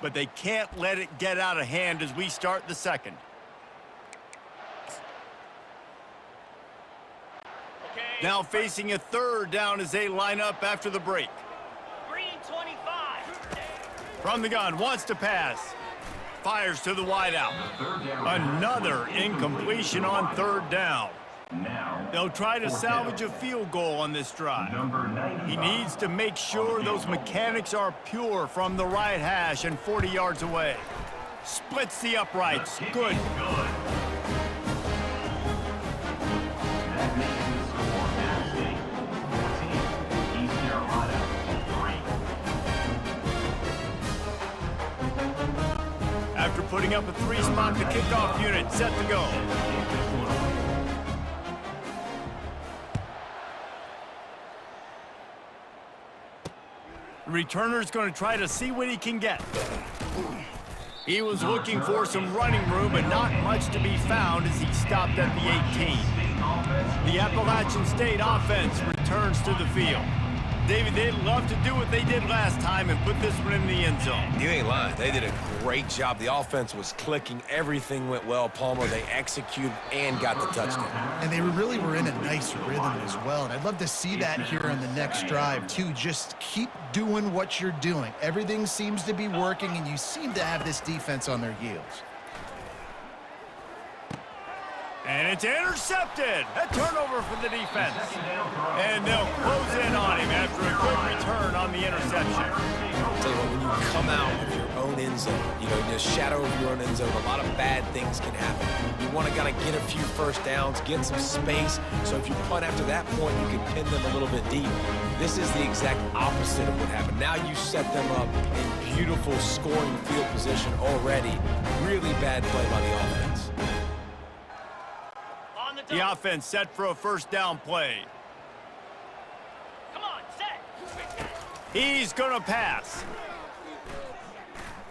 but they can't let it get out of hand as we start the second. Now facing a third down as they line up after the break. Green 25. From the gun, wants to pass. Fires to the wideout. Another incompletion on third down. They'll try to salvage a field goal on this drive. He needs to make sure those mechanics are pure from the right hash and 40 yards away. Splits the uprights. Good. After putting up a three-spot, the kickoff unit set to go. The returner's going to try to see what he can get. He was looking for some running room, but not much to be found as he stopped at the 18. The Appalachian State offense returns to the field. David, they'd love to do what they did last time and put this one in the end zone. You ain't lying. They did a great job. The offense was clicking. Everything went well. Palmer, they executed and got the touchdown. And they really were in a nice rhythm as well. And I'd love to see that here on the next drive, too. Just keep doing what you're doing. Everything seems to be working, and you seem to have this defense on their heels. And it's intercepted. A turnover for the defense. And they'll close in on him after a good return on the interception. I'll tell you what, when you come out of your own end zone, you know, in the shadow of your own end zone, a lot of bad things can happen. You want to kind of get a few first downs, get some space, so if you punt after that point, you can pin them a little bit deep. This is the exact opposite of what happened. Now you set them up in beautiful scoring field position already. Really bad play by the offense. The offense set for a first down play. Come on, set. He's going to pass.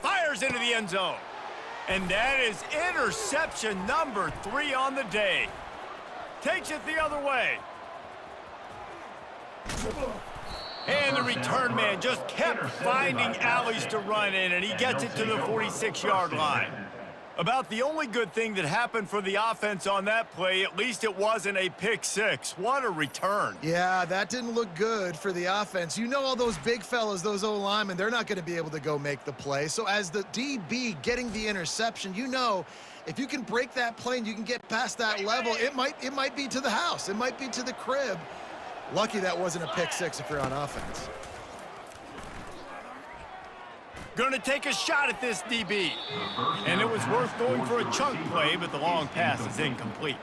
Fires into the end zone. And that is interception number 3 on the day. Takes it the other way. And the return man just kept finding alleys to run in, and he gets it to the 46-yard line. About the only good thing that happened for the offense on that play, at least it wasn't a pick six. What a return. Yeah, that didn't look good for the offense. You know all those big fellas, those O-linemen, they're not going to be able to go make the play. So as the DB getting the interception, you know if you can break that play and you can get past that level, it might be to the house. It might be to the crib. Lucky that wasn't a pick six if you're on offense. Going to take a shot at this DB. And it was worth going for a chunk play, but the long pass is incomplete.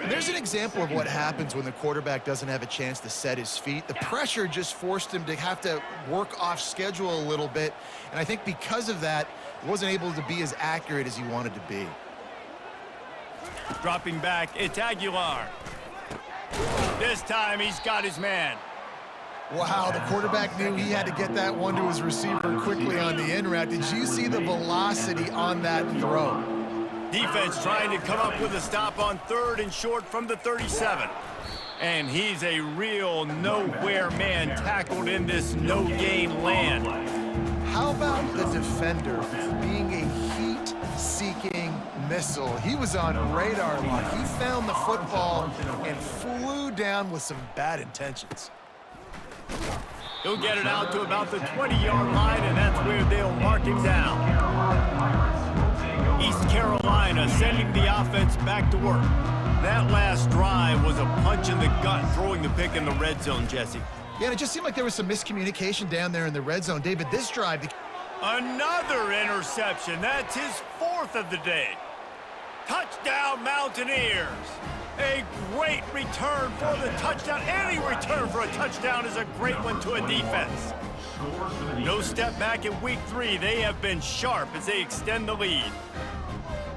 There's an example of what happens when the quarterback doesn't have a chance to set his feet. The pressure just forced him to have to work off schedule a little bit. And I think because of that, he wasn't able to be as accurate as he wanted to be. Dropping back, it's Aguilar. This time he's got his man. Wow, the quarterback knew he had to get that one to his receiver quickly on the in route. Did you see the velocity on that throw? Defense trying to come up with a stop on 3rd and short from the 37. And he's a real nowhere man tackled in this no-gain land. How about the defender being a heat-seeking missile? He was on radar lock. He found the football and flew down with some bad intentions. He'll get it out to about the 20-yard line, and that's where they'll mark him down. East Carolina sending the offense back to work. That last drive was a punch in the gut, throwing the pick in the red zone, Jesse. Yeah, and it just seemed like there was some miscommunication down there in the red zone. David, this drive... Another interception. That's his 4th of the day. Touchdown, Mountaineers. A great return for the touchdown. Any return for a touchdown is a great one to a defense. No step back in week 3. They have been sharp as they extend the lead.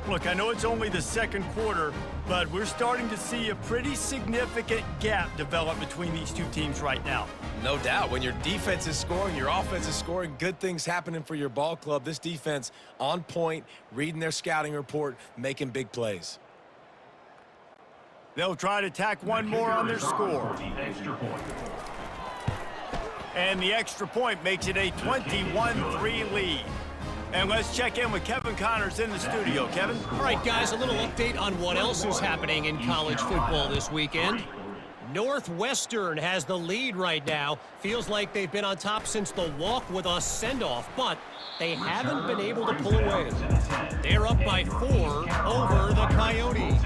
Look, I know it's only the second quarter, but we're starting to see a pretty significant gap develop between these two teams right now. No doubt. When your defense is scoring, your offense is scoring, good things happening for your ball club. This defense on point, reading their scouting report, making big plays. They'll try to tack one more on their score. And the extra point makes it a 21-3 lead. And let's check in with Kevin Connors in the studio. Kevin? All right, guys, a little update on what else is happening in college football this weekend. Northwestern has the lead right now. Feels like they've been on top since the walk with us send-off, but they haven't been able to pull away. They're up by 4 over the Coyotes.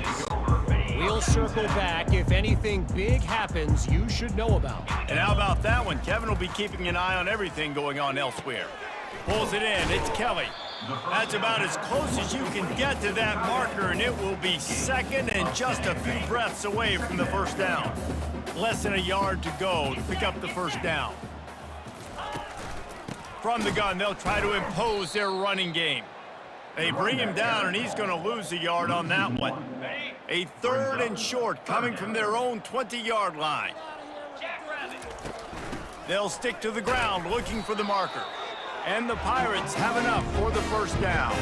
We'll circle back if anything big happens you should know about. And how about that one? Kevin will be keeping an eye on everything going on elsewhere. Pulls it in. It's Kelly. That's about as close as you can get to that marker, and it will be second and just a few breaths away from the first down. Less than a yard to go to pick up the first down. From the gun, they'll try to impose their running game. They bring him down, and he's going to lose a yard on that one. A 3rd and short coming from their own 20-yard line. They'll stick to the ground looking for the marker. And the Pirates have enough for the first down.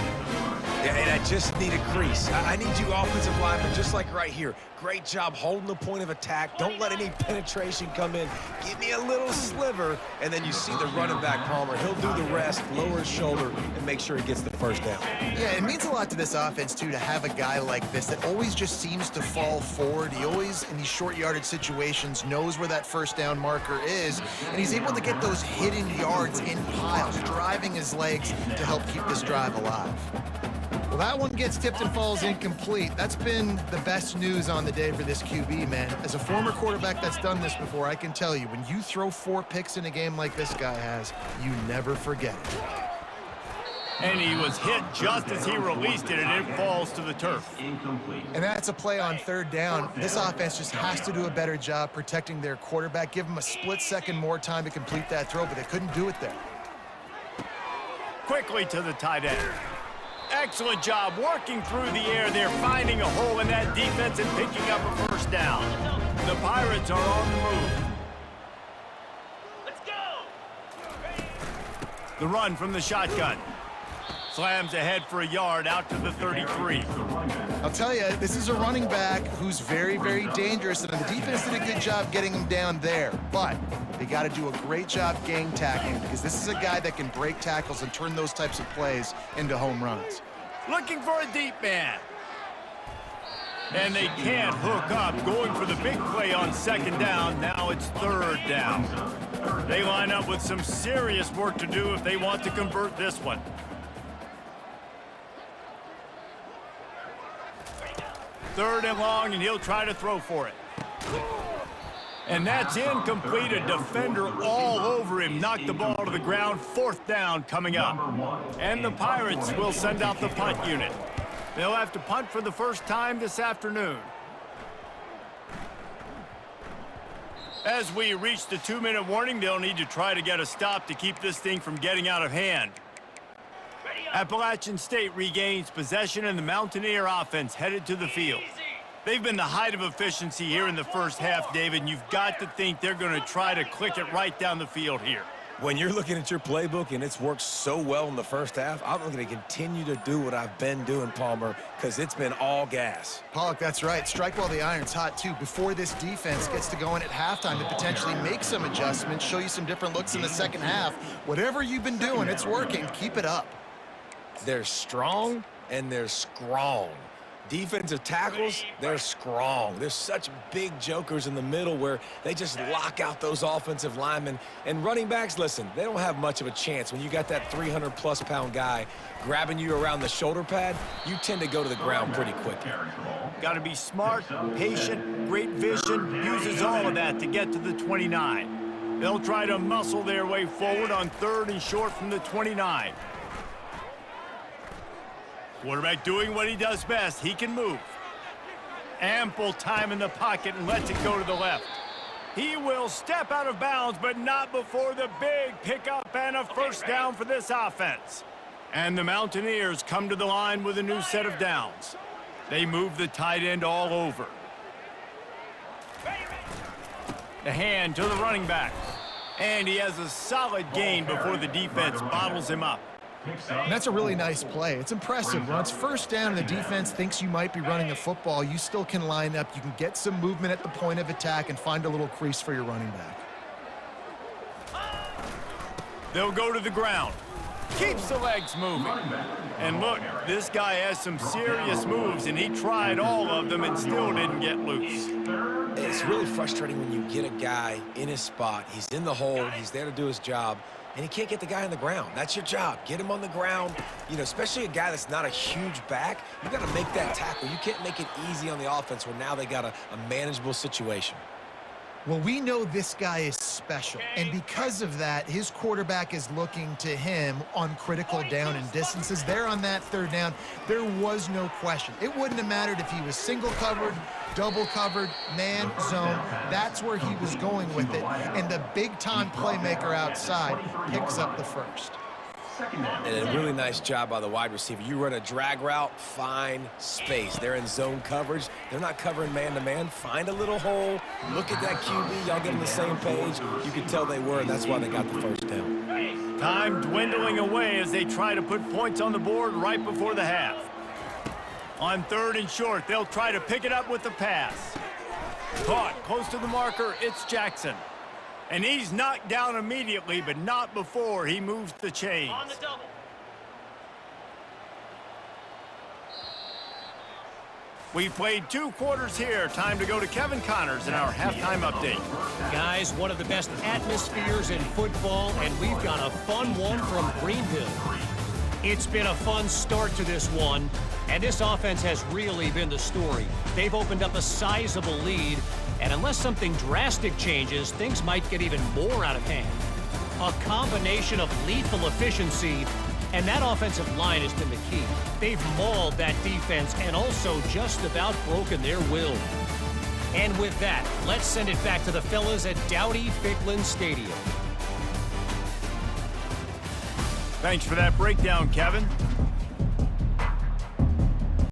Yeah, and I just need a crease. I need you offensive linemen, just like right here. Great job holding the point of attack. Don't let any penetration come in. Give me a little sliver, and then you see the running back, Palmer. He'll do the rest, lower his shoulder, and make sure he gets the first down. Yeah, it means a lot to this offense, too, to have a guy like this that always just seems to fall forward. He always, in these short yardage situations, knows where that first down marker is, and he's able to get those hidden yards in piles, driving his legs to help keep this drive alive. Well, that one gets tipped and falls incomplete. That's been the best news on the day for this QB, man. As a former quarterback that's done this before, I can tell you, when you throw 4 picks in a game like this guy has, you never forget it. And he was hit just as he released it, and it falls to the turf. And that's a play on 3rd down. This offense just has to do a better job protecting their quarterback. Give him a split second more time to complete that throw, but they couldn't do it there. Quickly to the tight end. Excellent job working through the air. They're finding a hole in that defense and picking up a first down. The Pirates are on the move. Let's go! The run from the shotgun. Slams ahead for a yard out to the 33. I'll tell you, this is a running back who's very, very dangerous, and the defense did a good job getting him down there. But they got to do a great job gang tackling, because this is a guy that can break tackles and turn those types of plays into home runs. Looking for a deep man. And they can't hook up, going for the big play on 2nd down. Now it's 3rd down. They line up with some serious work to do if they want to convert this one. Third and long, and he'll try to throw for it. And that's incomplete. A defender all over him. Knocked the ball to the ground. 4th down coming up. And the Pirates will send out the punt unit. They'll have to punt for the first time this afternoon. As we reach the 2-minute warning, they'll need to try to get a stop to keep this thing from getting out of hand. Appalachian State regains possession, and the Mountaineer offense headed to the field. They've been the height of efficiency here in the first half, David, and you've got to think they're going to try to click it right down the field here. When you're looking at your playbook and it's worked so well in the first half, I'm going to continue to do what I've been doing, Palmer, because it's been all gas. Pollock, that's right. Strike while the iron's hot, too. Before this defense gets to going at halftime to potentially make some adjustments, show you some different looks in the second half. Whatever you've been doing, it's working. Keep it up. They're strong and they're strong. Defensive tackles, they're strong. There's such big jokers in the middle where they just lock out those offensive linemen. And running backs, listen, they don't have much of a chance. When you got that 300-plus pound guy grabbing you around the shoulder pad, you tend to go to the ground pretty quick. Got to be smart, patient, great vision, uses all of that to get to the 29. They'll try to muscle their way forward on 3rd and short from the 29. Quarterback doing what he does best. He can move. Ample time in the pocket and lets it go to the left. He will step out of bounds, but not before the big pickup and a first down for this offense. And the Mountaineers come to the line with a new set of downs. They move the tight end all over. The hand to the running back. And he has a solid gain before the defense bottles him up. And that's a really nice play. It's impressive. When it's first down and the defense thinks you might be running the football, you still can line up. You can get some movement at the point of attack and find a little crease for your running back. They'll go to the ground. Keeps the legs moving. And look, this guy has some serious moves, and he tried all of them and still didn't get loose. It's really frustrating when you get a guy in his spot. He's in the hole. He's there to do his job, and he can't get the guy on the ground. That's your job. Get him on the ground. You know, especially a guy that's not a huge back. You got to make that tackle. You can't make it easy on the offense where now they got a manageable situation. Well, we know this guy is special, and because of that, his quarterback is looking to him on critical down and distances. There on that third down, there was no question. It wouldn't have mattered if he was single covered, double covered, man, zone. That's where he was going with it, and the big-time playmaker outside picks up the first. And a really nice job by the wide receiver. You run a drag route, find space. They're in zone coverage. They're not covering man-to-man. Find a little hole. Look at that QB. Y'all get on the same page. You can tell they were, and that's why they got the first down. Time dwindling away as they try to put points on the board right before the half. On 3rd and short, they'll try to pick it up with the pass. Caught close to the marker, it's Jackson. And he's knocked down immediately, but not before he moves the chains. On the double. We've played 2 quarters here. Time to go to Kevin Connors in our halftime update. Guys, one of the best atmospheres in football, and we've got a fun one from Greenville. It's been a fun start to this one, and this offense has really been the story. They've opened up a sizable lead, and unless something drastic changes, things might get even more out of hand. A combination of lethal efficiency, and that offensive line has been the key. They've mauled that defense and also just about broken their will. And with that, let's send it back to the fellas at Dowdy-Ficklin Stadium. Thanks for that breakdown, Kevin.